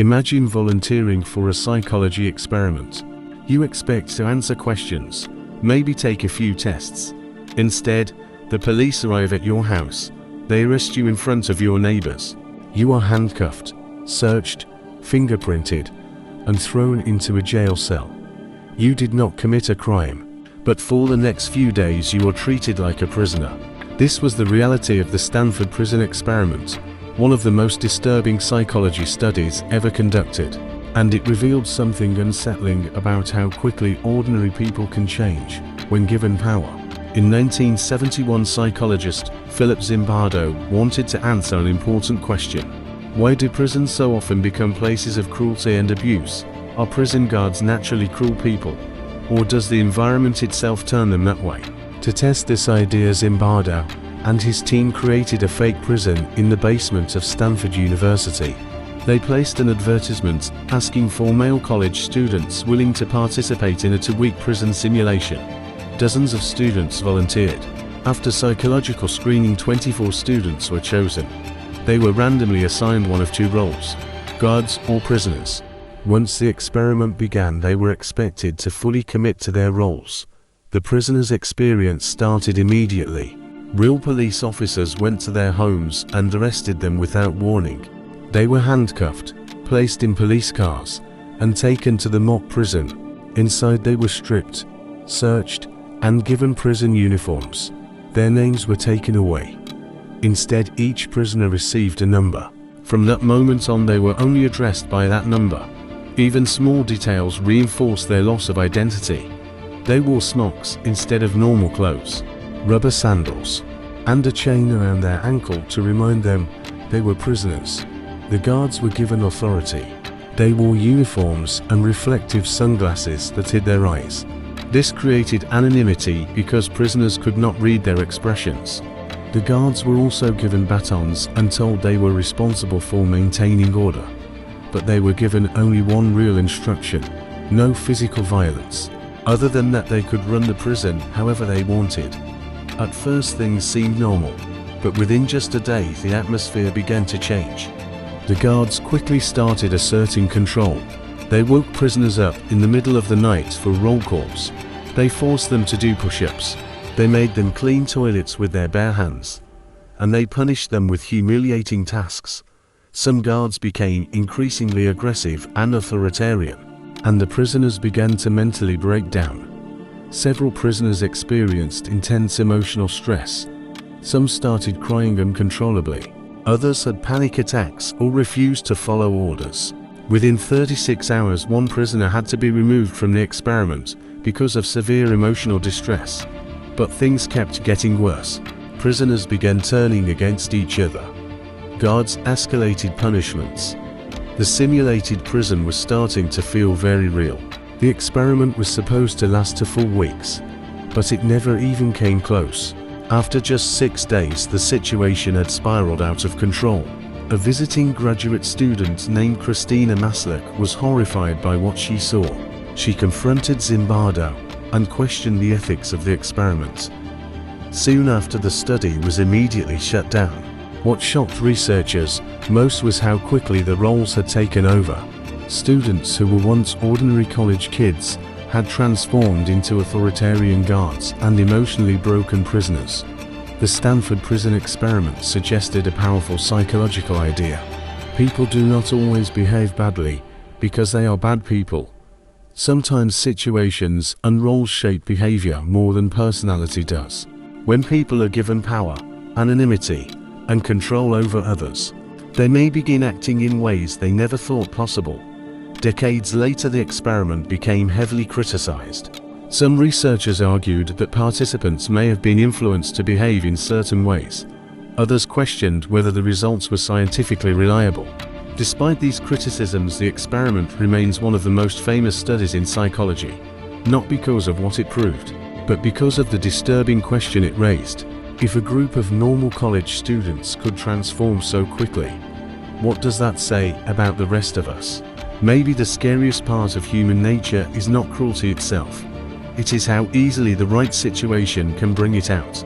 Imagine volunteering for a psychology experiment. You expect to answer questions, maybe take a few tests. Instead, the police arrive at your house. They arrest you in front of your neighbors. You are handcuffed, searched, fingerprinted, and thrown into a jail cell. You did not commit a crime, but for the next few days you are treated like a prisoner. This was the reality of the Stanford Prison Experiment, one of the most disturbing psychology studies ever conducted, and it revealed something unsettling about how quickly ordinary people can change when given power. In 1971, psychologist Philip Zimbardo wanted to answer an important question. Why do prisons so often become places of cruelty and abuse? Are prison guards naturally cruel people, or does the environment itself turn them that way? To test this idea, Zimbardo and his team created a fake prison in the basement of Stanford University. They placed an advertisement asking for male college students willing to participate in a 2-week prison simulation. Dozens of students volunteered. After psychological screening, 24 students were chosen. They were randomly assigned one of 2 roles: guards or prisoners. Once the experiment began, they were expected to fully commit to their roles. The prisoners' experience started immediately. Real police officers went to their homes and arrested them without warning. They were handcuffed, placed in police cars, and taken to the mock prison. Inside they were stripped, searched, and given prison uniforms. Their names were taken away. Instead, each prisoner received a number. From that moment on, they were only addressed by that number. Even small details reinforced their loss of identity. They wore smocks instead of normal clothes, rubber sandals, and a chain around their ankle to remind them they were prisoners. The guards were given authority. They wore uniforms and reflective sunglasses that hid their eyes. This created anonymity because prisoners could not read their expressions. The guards were also given batons and told they were responsible for maintaining order. But they were given only one real instruction: no physical violence. Other than that, they could run the prison however they wanted. At first things seemed normal, but within just a day the atmosphere began to change. The guards quickly started asserting control. They woke prisoners up in the middle of the night for roll calls. They forced them to do push-ups. They made them clean toilets with their bare hands. And they punished them with humiliating tasks. Some guards became increasingly aggressive and authoritarian, and the prisoners began to mentally break down. Several prisoners experienced intense emotional stress. Some started crying uncontrollably. Others had panic attacks or refused to follow orders. Within 36 hours, one prisoner had to be removed from the experiment because of severe emotional distress. But things kept getting worse. Prisoners began turning against each other. Guards escalated punishments. The simulated prison was starting to feel very real. The experiment was supposed to last for weeks, but it never even came close. After just 6 days, the situation had spiraled out of control. A visiting graduate student named Christina Maslick was horrified by what she saw. She confronted Zimbardo and questioned the ethics of the experiment. Soon after, the study was immediately shut down. What shocked researchers most was how quickly the roles had taken over. Students who were once ordinary college kids had transformed into authoritarian guards and emotionally broken prisoners. The Stanford Prison Experiment suggested a powerful psychological idea. People do not always behave badly because they are bad people. Sometimes situations and roles shape behavior more than personality does. When people are given power, anonymity, and control over others, they may begin acting in ways they never thought possible. Decades later, the experiment became heavily criticized. Some researchers argued that participants may have been influenced to behave in certain ways. Others questioned whether the results were scientifically reliable. Despite these criticisms, the experiment remains one of the most famous studies in psychology, not because of what it proved, but because of the disturbing question it raised. If a group of normal college students could transform so quickly, what does that say about the rest of us? Maybe the scariest part of human nature is not cruelty itself. It is how easily the right situation can bring it out.